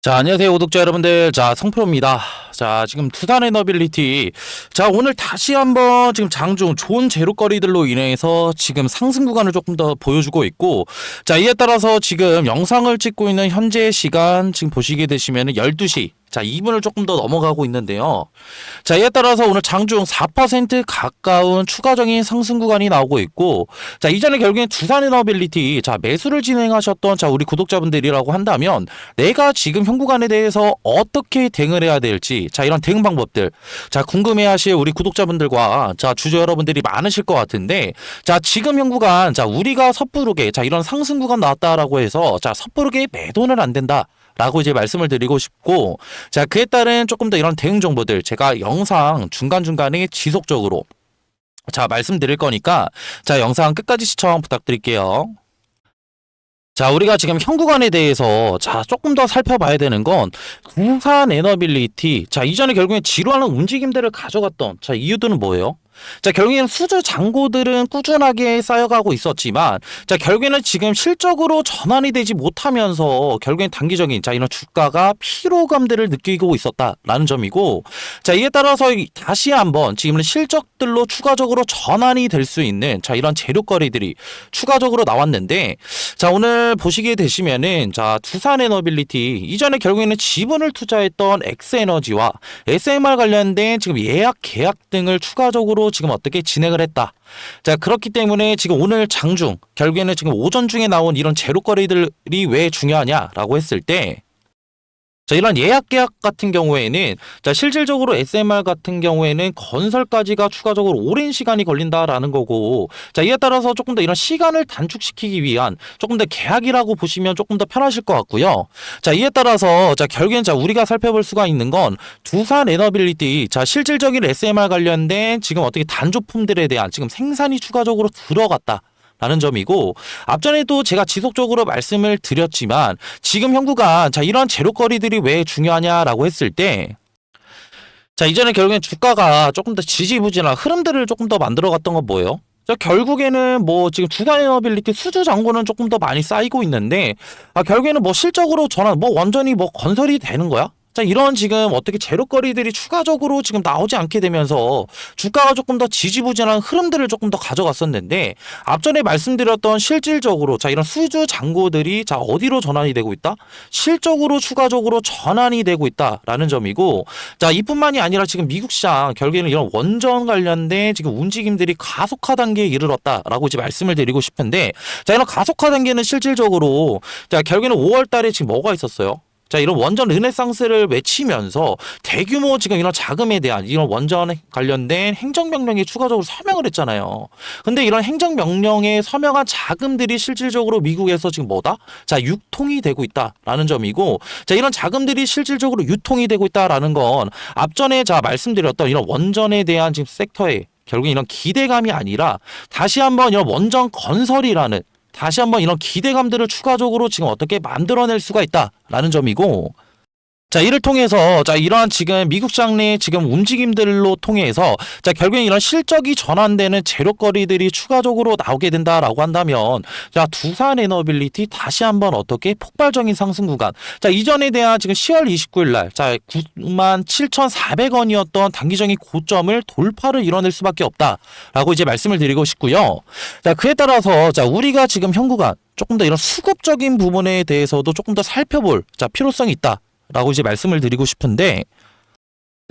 자, 안녕하세요, 구독자 여러분들. 자, 성프로입니다. 자, 지금 두산 에너빌리티. 자, 오늘 다시 한번 지금 장중 좋은 재료거리들로 인해서 지금 상승 구간을 조금 더 보여주고 있고, 자, 이에 따라서 지금 영상을 찍고 있는 현재 시간 지금 보시게 되시면 12시. 자, 2분을 조금 더 넘어가고 있는데요. 자, 이에 따라서 오늘 장중 4% 가까운 추가적인 상승 구간이 나오고 있고, 자, 이전에 결국엔 두산 에너빌리티, 자, 매수를 진행하셨던 자, 우리 구독자분들이라고 한다면, 내가 지금 현 구간에 대해서 어떻게 대응을 해야 될지, 자, 이런 대응 방법들, 자, 궁금해 하실 우리 구독자분들과, 자, 주주 여러분들이 많으실 것 같은데, 자, 지금 현 구간, 자, 우리가 섣부르게, 자, 이런 상승 구간 나왔다라고 해서, 자, 섣부르게 매도는 안 된다. 라고 이제 말씀을 드리고 싶고, 자, 그에 따른 조금 더 이런 대응 정보들 제가 영상 중간중간에 지속적으로 자, 말씀드릴 거니까 자, 영상 끝까지 시청 부탁드릴게요. 자, 우리가 지금 현 구간에 대해서 자, 조금 더 살펴봐야 되는 건 두산 에너빌리티. 자, 이전에 결국엔 지루하는 움직임들을 가져갔던 자, 이유들은 뭐예요? 자, 결국에는 수주 잔고들은 꾸준하게 쌓여가고 있었지만, 자, 결국에는 지금 실적으로 전환이 되지 못하면서, 결국엔 단기적인, 자, 이런 주가가 피로감들을 느끼고 있었다라는 점이고, 자, 이에 따라서 다시 한번 지금은 실적들로 추가적으로 전환이 될 수 있는, 자, 이런 재료거리들이 추가적으로 나왔는데, 자, 오늘 보시게 되시면은, 자, 두산 에너빌리티, 이전에 결국에는 지분을 투자했던 엑스에너지와 SMR 관련된 지금 예약 계약 등을 추가적으로 지금 어떻게 진행을 했다. 자, 그렇기 때문에 지금 오늘 장중, 결국에는 지금 오전 중에 나온 이런 재료거리들이 왜 중요하냐라고 했을 때, 자, 이런 예약 계약 같은 경우에는 자, 실질적으로 SMR 같은 경우에는 건설까지가 추가적으로 오랜 시간이 걸린다라는 거고, 자, 이에 따라서 조금 더 이런 시간을 단축시키기 위한 조금 더 계약이라고 보시면 조금 더 편하실 것 같고요. 자, 이에 따라서 자, 결국엔 자, 우리가 살펴볼 수가 있는 건 두산 에너빌리티, 자, 실질적인 SMR 관련된 지금 어떻게 단조품들에 대한 지금 생산이 추가적으로 들어갔다. 라는 점이고, 앞전에도 제가 지속적으로 말씀을 드렸지만 지금 현 구간, 자, 이런 재료거리들이 왜 중요하냐라고 했을 때, 자, 이전에 결국엔 주가가 조금 더 지지부진한 흐름들을 조금 더 만들어갔던 건 뭐예요? 자, 결국에는 뭐 지금 두산 에너빌리티 수주 잔고는 조금 더 많이 쌓이고 있는데, 결국에는 뭐 실적으로 전환, 뭐 완전히 뭐 건설이 되는 거야? 자, 이런 지금 어떻게 재료거리들이 추가적으로 지금 나오지 않게 되면서 주가가 조금 더 지지부진한 흐름들을 조금 더 가져갔었는데, 앞전에 말씀드렸던 실질적으로 자, 이런 수주 잔고들이 자, 어디로 전환이 되고 있다? 실적으로 추가적으로 전환이 되고 있다라는 점이고, 자, 이뿐만이 아니라 지금 미국 시장 결국에는 이런 원전 관련된 지금 움직임들이 가속화 단계에 이르렀다라고 이제 말씀을 드리고 싶은데, 자, 이런 가속화 단계는 실질적으로 자, 결국에는 5월 달에 지금 뭐가 있었어요? 자, 이런 원전 르네상스를 외치면서 대규모 지금 이런 자금에 대한 이런 원전 관련된 행정명령에 추가적으로 서명을 했잖아요. 근데 이런 행정명령에 서명한 자금들이 실질적으로 미국에서 지금 뭐다? 자, 유통이 되고 있다라는 점이고, 자, 이런 자금들이 실질적으로 유통이 되고 있다라는 건 앞전에 자, 말씀드렸던 이런 원전에 대한 지금 섹터에 결국 이런 기대감이 아니라 다시 한번 이런 원전 건설이라는 다시 한번 이런 기대감들을 추가적으로 지금 어떻게 만들어낼 수가 있다라는 점이고, 자, 이를 통해서 자, 이러한 지금 미국 시장 내 지금 움직임들로 통해서 자, 결국엔 이런 실적이 전환되는 재료거리들이 추가적으로 나오게 된다라고 한다면, 자, 두산 에너빌리티 다시 한번 어떻게 폭발적인 상승 구간, 자, 이전에 대한 지금 10월 29일 날 자, 97,400원이었던 단기적인 고점을 돌파를 이뤄낼 수밖에 없다라고 이제 말씀을 드리고 싶고요. 자, 그에 따라서 자, 우리가 지금 현 구간 조금 더 이런 수급적인 부분에 대해서도 조금 더 살펴볼 자, 필요성이 있다. 라고 이제 말씀을 드리고 싶은데,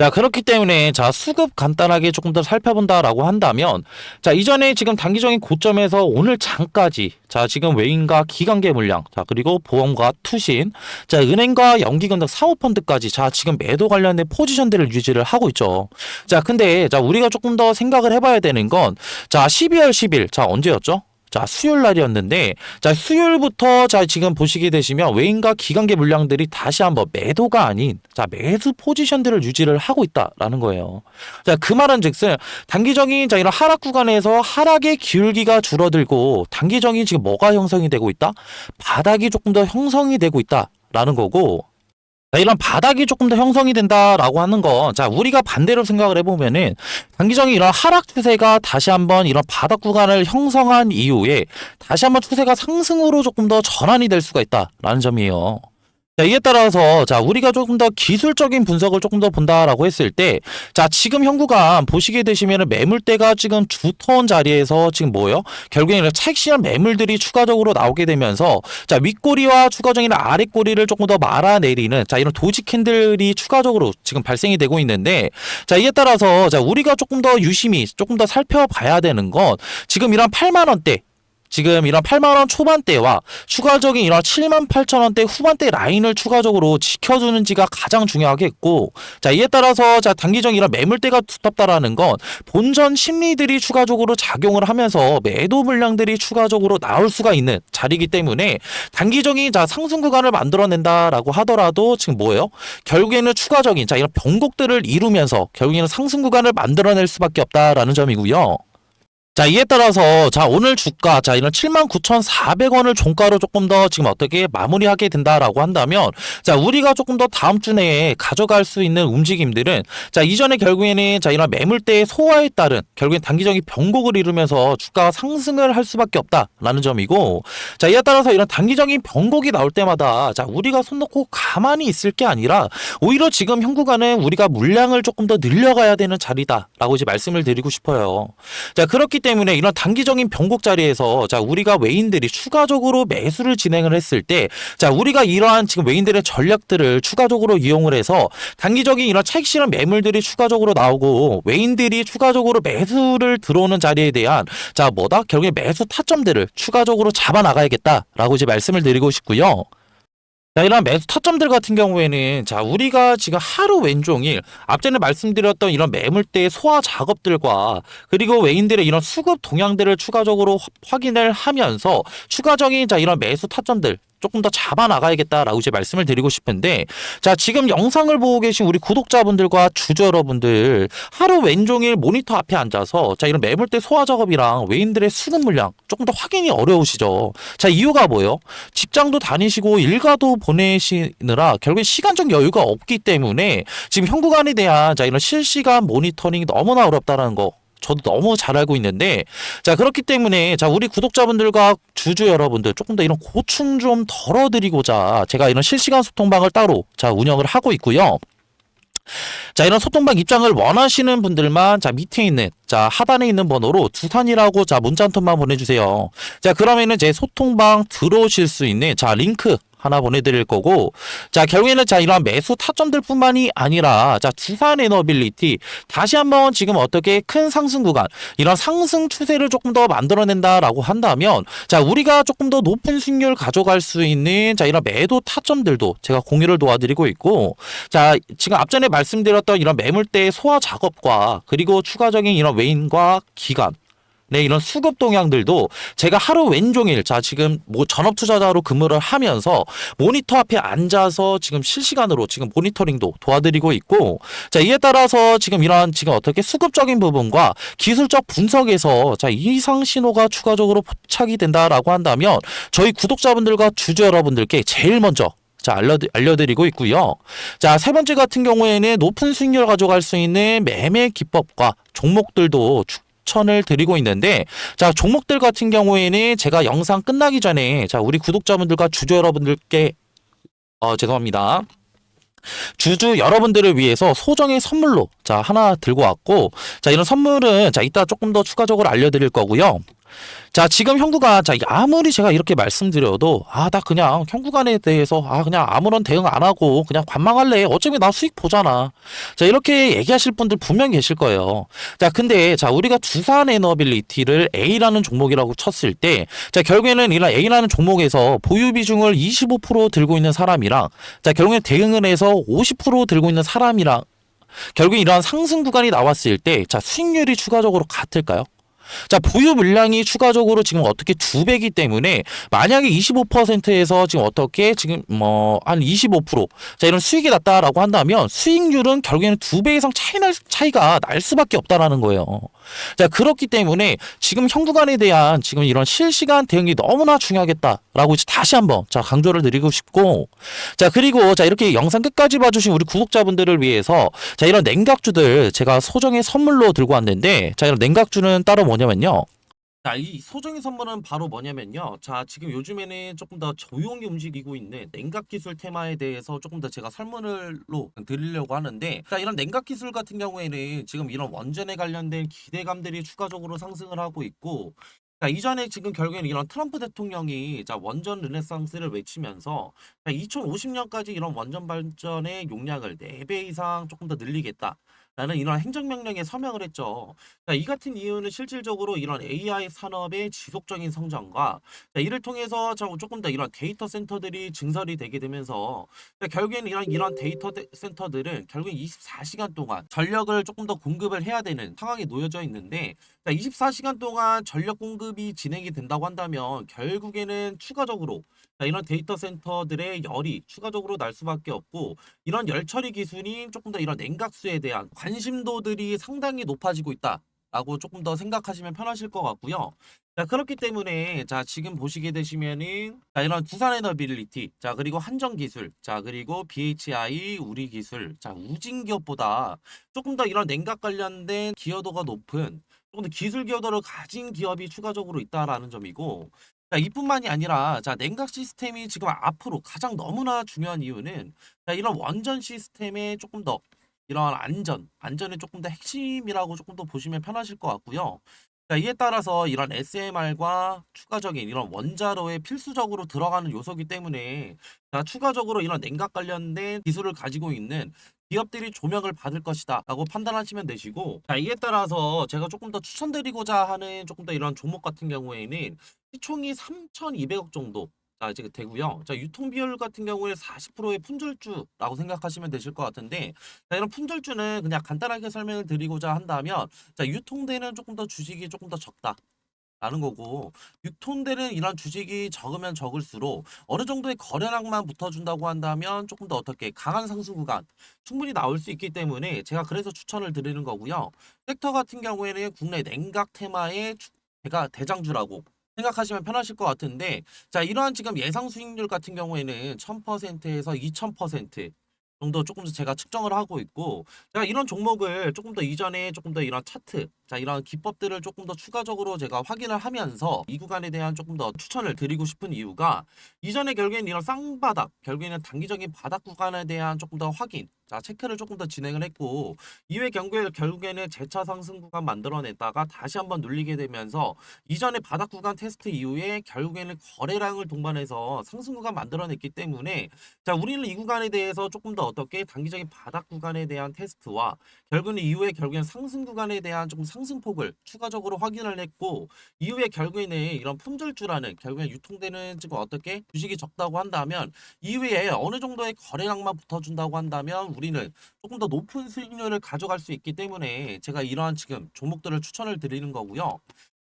자, 그렇기 때문에 자, 수급 간단하게 조금 더 살펴본다라고 한다면, 자, 이전에 지금 단기적인 고점에서 오늘 장까지 자, 지금 외인과 기관계 물량, 자, 그리고 보험과 투신, 자, 은행과 연기금 등 사모펀드까지 자, 지금 매도 관련된 포지션들을 유지를 하고 있죠. 자, 근데 자, 우리가 조금 더 생각을 해봐야 되는 건, 자, 12월 10일, 자, 언제였죠? 자, 수요일 날이었는데, 자, 수요일부터 자, 지금 보시게 되시면 외인과 기관계 물량들이 다시 한번 매도가 아닌 자, 매수 포지션들을 유지를 하고 있다라는 거예요. 자, 그 말은 즉슨 단기적인 자, 이런 하락 구간에서 하락의 기울기가 줄어들고 단기적인 지금 뭐가 형성이 되고 있다? 바닥이 조금 더 형성이 되고 있다라는 거고, 자, 이런 바닥이 조금 더 형성이 된다라고 하는 건, 자, 우리가 반대로 생각을 해보면은, 단기적인 이런 하락 추세가 다시 한번 이런 바닥 구간을 형성한 이후에, 다시 한번 추세가 상승으로 조금 더 전환이 될 수가 있다라는 점이에요. 자, 이에 따라서 자, 우리가 조금 더 기술적인 분석을 조금 더 본다라고 했을 때, 자, 지금 현구간 보시게 되시면은 매물대가 지금 두터운 자리에서 지금 뭐예요? 결국에는 차익실현 매물들이 추가적으로 나오게 되면서, 자, 윗꼬리와 추가적인 아랫꼬리를 조금 더 말아내리는, 자, 이런 도지 캔들이 추가적으로 지금 발생이 되고 있는데, 자, 이에 따라서 자, 우리가 조금 더 유심히 조금 더 살펴봐야 되는 건 지금 이런 8만 원대, 지금 이런 8만원 초반대와 추가적인 이런 7만 8천원대 후반대 라인을 추가적으로 지켜주는지가 가장 중요하겠고, 자, 이에 따라서 자, 단기적인 이런 매물대가 두텁다라는 건 본전 심리들이 추가적으로 작용을 하면서 매도 물량들이 추가적으로 나올 수가 있는 자리이기 때문에 단기적인 자, 상승 구간을 만들어낸다라고 하더라도 지금 뭐예요? 결국에는 추가적인 자, 이런 변곡들을 이루면서 결국에는 상승 구간을 만들어낼 수밖에 없다라는 점이고요. 자, 이에 따라서 자, 오늘 주가 자, 이런 79,400원을 종가로 조금 더 지금 어떻게 마무리하게 된다라고 한다면, 자, 우리가 조금 더 다음 주 내에 가져갈 수 있는 움직임들은, 자, 이전에 결국에는 자, 이런 매물대의 소화에 따른 결국엔 단기적인 변곡을 이루면서 주가가 상승을 할 수밖에 없다라는 점이고, 자, 이에 따라서 이런 단기적인 변곡이 나올 때마다 자, 우리가 손 놓고 가만히 있을 게 아니라 오히려 지금 현 구간은 우리가 물량을 조금 더 늘려가야 되는 자리다라고 이제 말씀을 드리고 싶어요. 자, 그렇기 때문에 이런 단기적인 변곡 자리에서 자, 우리가 외인들이 추가적으로 매수를 진행을 했을 때, 자, 우리가 이러한 지금 외인들의 전략들을 추가적으로 이용을 해서 단기적인 이런 차익 실현 매물들이 추가적으로 나오고 외인들이 추가적으로 매수를 들어오는 자리에 대한 자, 뭐다? 결국에 매수 타점들을 추가적으로 잡아 나가야겠다라고 이제 말씀을 드리고 싶고요. 자, 이런 매수 타점들 같은 경우에는 자, 우리가 지금 하루 왼종일 앞전에 말씀드렸던 이런 매물대 소화 작업들과 그리고 외인들의 이런 수급 동향들을 추가적으로 확인을 하면서 추가적인 자, 이런 매수 타점들 조금 더 잡아 나가야겠다라고 이제 말씀을 드리고 싶은데, 자, 지금 영상을 보고 계신 우리 구독자분들과 주주 여러분들 하루 왼종일 모니터 앞에 앉아서 자, 이런 매물대 소화 작업이랑 외인들의 수급 물량 조금 더 확인이 어려우시죠. 자, 이유가 뭐예요? 직장도 다니시고 일가도 보내시느라 결국에 시간적 여유가 없기 때문에 지금 현 구간에 대한 자, 이런 실시간 모니터링이 너무나 어렵다는 거 저도 너무 잘 알고 있는데, 자, 그렇기 때문에 자, 우리 구독자분들과 주주 여러분들 조금 더 이런 고충 좀 덜어드리고자 제가 이런 실시간 소통방을 따로 자, 운영을 하고 있고요. 자, 이런 소통방 입장을 원하시는 분들만 자, 밑에 있는 자, 하단에 있는 번호로 두산이라고 자, 문자 한 통만 보내주세요. 자, 그러면은 제 소통방 들어오실 수 있는 자, 링크 하나 보내드릴 거고, 자, 결국에는 자, 이런 매수 타점들 뿐만이 아니라 자, 두산 에너빌리티 다시 한번 지금 어떻게 큰 상승 구간 이런 상승 추세를 조금 더 만들어낸다라고 한다면, 자, 우리가 조금 더 높은 수익률 가져갈 수 있는 자, 이런 매도 타점들도 제가 공유를 도와드리고 있고, 자, 지금 앞전에 말씀드렸던 이런 매물대 소화 작업과 그리고 추가적인 이런 외인과 기간, 네, 이런 수급 동향들도 제가 하루 왼종일 자, 지금 뭐 전업 투자자로 근무를 하면서 모니터 앞에 앉아서 지금 실시간으로 지금 모니터링도 도와드리고 있고, 자, 이에 따라서 지금 이런 지금 어떻게 수급적인 부분과 기술적 분석에서 자, 이상 신호가 추가적으로 포착이 된다라고 한다면 저희 구독자분들과 주주 여러분들께 제일 먼저 자, 알려드리고 있고요. 자, 세 번째 같은 경우에는 높은 수익률을 가져갈 수 있는 매매 기법과 종목들도 추천을 드리고 있는데, 자, 종목들 같은 경우에는 제가 영상 끝나기 전에 자, 우리 구독자분들과 주주 여러분들께 죄송합니다. 주주 여러분들을 위해서 소정의 선물로 자, 하나 들고 왔고, 자, 이런 선물은 자, 이따 조금 더 추가적으로 알려드릴 거고요. 자, 지금 현 구간 자, 아무리 제가 이렇게 말씀드려도 나 그냥 현 구간에 대해서 그냥 아무런 대응 안 하고 그냥 관망할래, 어차피 나 수익 보잖아, 자, 이렇게 얘기하실 분들 분명 계실 거예요. 자, 근데 자, 우리가 두산 에너빌리티를 A라는 종목이라고 쳤을 때, 자, 결국에는 이런 A라는 종목에서 보유 비중을 25% 들고 있는 사람이랑 자, 결국엔 대응을 해서 50% 들고 있는 사람이랑 결국 이러한 상승 구간이 나왔을 때 자, 수익률이 추가적으로 같을까요? 자, 보유 물량이 추가적으로 지금 어떻게 2배이기 때문에 만약에 25%에서 지금 어떻게 지금 한 25% 자, 이런 수익이 났다라고 한다면 수익률은 결국에는 2배 이상 차이가 날 수밖에 없다라는 거예요. 자, 그렇기 때문에 지금 현 구간에 대한 지금 이런 실시간 대응이 너무나 중요하겠다라고 이제 다시 한번 자, 강조를 드리고 싶고, 자, 그리고 자, 이렇게 영상 끝까지 봐주신 우리 구독자분들을 위해서 자, 이런 냉각주들 제가 소정의 선물로 들고 왔는데, 자, 이런 냉각주는 따로 뭐냐면요, 자, 이 소정의 선물은 바로 뭐냐면요. 자, 지금 요즘에는 조금 더 조용히 움직이고 있는 냉각 기술 테마에 대해서 조금 더 제가 설문을로 드리려고 하는데, 자, 이런 냉각 기술 같은 경우에는 지금 이런 원전에 관련된 기대감들이 추가적으로 상승을 하고 있고, 자, 이전에 지금 결국에는 이런 트럼프 대통령이 자, 원전 르네상스를 외치면서 2050년까지 이런 원전 발전의 용량을 4배 이상 조금 더 늘리겠다. 라는 이런 행정명령에 서명을 했죠. 자, 이 같은 이유는 실질적으로 이런 AI 산업의 지속적인 성장과 자, 이를 통해서 조금 더 이런 데이터 센터들이 증설이 되게 되면서 자, 결국에는 이런 데이터 센터들은 결국 24시간 동안 전력을 조금 더 공급을 해야 되는 상황에 놓여져 있는데 자, 24시간 동안 전력 공급이 진행이 된다고 한다면 결국에는 추가적으로 자, 이런 데이터 센터들의 열이 추가적으로 날 수밖에 없고 이런 열 처리 기술이 조금 더 이런 냉각수에 대한 관심도들이 상당히 높아지고 있다. 라고 조금 더 생각하시면 편하실 것 같고요. 자, 그렇기 때문에 자, 지금 보시게 되시면은 자, 이런 두산 에너빌리티, 자, 그리고 한정 기술, 자, 그리고 BHI 우리 기술, 자, 우진 기업보다 조금 더 이런 냉각 관련된 기여도가 높은 조금 더 기술 기여도를 가진 기업이 추가적으로 있다라는 점이고 자, 이뿐만이 아니라 자, 냉각 시스템이 지금 앞으로 가장 너무나 중요한 이유는 자, 이런 원전 시스템에 조금 더 이런 안전이 조금 더 핵심이라고 조금 더 보시면 편하실 것 같고요. 자, 이에 따라서 이런 SMR과 추가적인 이런 원자로에 필수적으로 들어가는 요소이기 때문에 자, 추가적으로 이런 냉각 관련된 기술을 가지고 있는 기업들이 조명을 받을 것이다 라고 판단하시면 되시고 자, 이에 따라서 제가 조금 더 추천드리고자 하는 조금 더 이런 종목 같은 경우에는 시총이 3,200억 정도 자, 이제 되고요. 자, 유통 비율 같은 경우에 40%의 품절주라고 생각하시면 되실 것 같은데 자, 이런 품절주는 그냥 간단하게 설명을 드리고자 한다면 자, 유통되는 조금 더 주식이 조금 더 적다. 라는 거고 유통되는 이런 주식이 적으면 적을수록 어느 정도의 거래량만 붙어준다고 한다면 조금 더 어떻게 강한 상승 구간 충분히 나올 수 있기 때문에 제가 그래서 추천을 드리는 거고요. 섹터 같은 경우에는 국내 냉각 테마의 제가 대장주라고 생각하시면 편하실 것 같은데 자, 이러한 지금 예상 수익률 같은 경우에는 1000%에서 2000% 정도 조금 더 제가 측정을 하고 있고 제가 이런 종목을 조금 더 이전에 조금 더 이런 차트 자, 이런 기법들을 조금 더 추가적으로 제가 확인을 하면서 이 구간에 대한 조금 더 추천을 드리고 싶은 이유가 이전에 결국에는 이런 쌍바닥 결국에는 단기적인 바닥 구간에 대한 조금 더 확인 자, 체크를 조금 더 진행을 했고 이후에 결국에는 재차 상승 구간 만들어냈다가 다시 한번 눌리게 되면서 이전에 바닥 구간 테스트 이후에 결국에는 거래량을 동반해서 상승 구간 만들어냈기 때문에 자, 우리는 이 구간에 대해서 조금 더 어떻게 단기적인 바닥 구간에 대한 테스트와 결국은 이후에 결국엔 상승 구간에 대한 조금 상승폭을 추가적으로 확인을 했고 이후에 결국에는 이런 품절주라는 결국엔 유통되는 지금 어떻게 주식이 적다고 한다면 이후에 어느 정도의 거래량만 붙어준다고 한다면 우리는 조금 더 높은 수익률을 가져갈 수 있기 때문에 제가 이러한 지금 종목들을 추천을 드리는 거고요.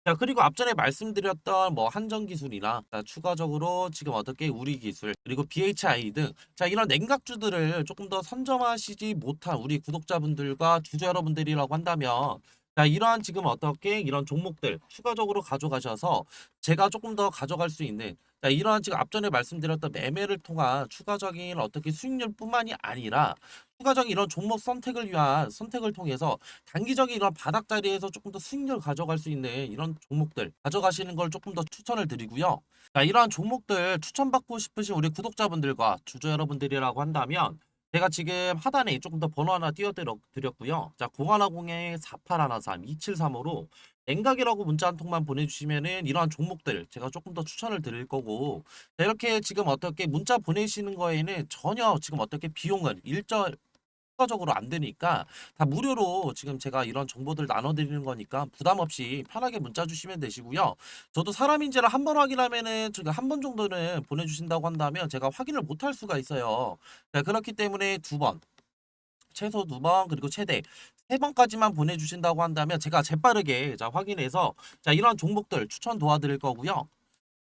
자, 그리고 앞전에 말씀드렸던 뭐 한정 기술이나 자, 추가적으로 지금 어떻게 우리 기술 그리고 BHI 등 자, 이런 냉각주들을 조금 더 선점하시지 못한 우리 구독자분들과 주주 여러분들이라고 한다면 자, 이러한 지금 어떻게 이런 종목들 추가적으로 가져가셔서 제가 조금 더 가져갈 수 있는 자, 이러한 지금 앞전에 말씀드렸던 매매를 통한 추가적인 어떻게 수익률뿐만이 아니라 추가적인 이런 종목 선택을 위한 선택을 통해서 단기적인 이런 바닥 자리에서 조금 더 수익률 가져갈 수 있는 이런 종목들 가져가시는 걸 조금 더 추천을 드리고요. 자, 이러한 종목들 추천받고 싶으신 우리 구독자분들과 주주 여러분들이라고 한다면 제가 지금 하단에 조금 더 번호 하나 띄워드렸고요. 자, 0110-4813-2735로 냉각이라고 문자 한 통만 보내주시면은 이러한 종목들 제가 조금 더 추천을 드릴 거고 자, 이렇게 지금 어떻게 문자 보내시는 거에는 전혀 지금 어떻게 비용은 추가적으로 안 되니까 다 무료로 지금 제가 이런 정보들 나눠드리는 거니까 부담 없이 편하게 문자 주시면 되시고요. 저도 사람인지를 한 번 확인하면은 지금 한 번 정도는 보내주신다고 한다면 제가 확인을 못 할 수가 있어요. 자, 그렇기 때문에 두 번, 최소 두 번, 그리고 최대 세 번까지만 보내주신다고 한다면 제가 재빠르게 자, 확인해서 자, 이런 종목들 추천 도와드릴 거고요.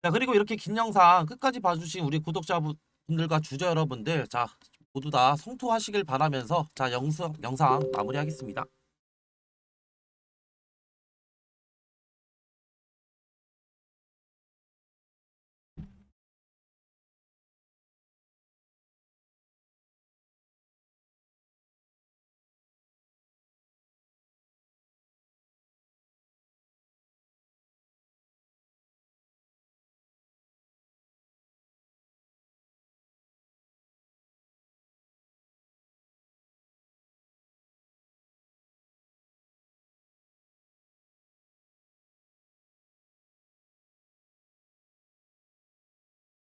자, 그리고 이렇게 긴 영상 끝까지 봐주신 우리 구독자분들과 주주 여러분들 자, 모두 다 성투하시길 바라면서 자, 영상 마무리하겠습니다.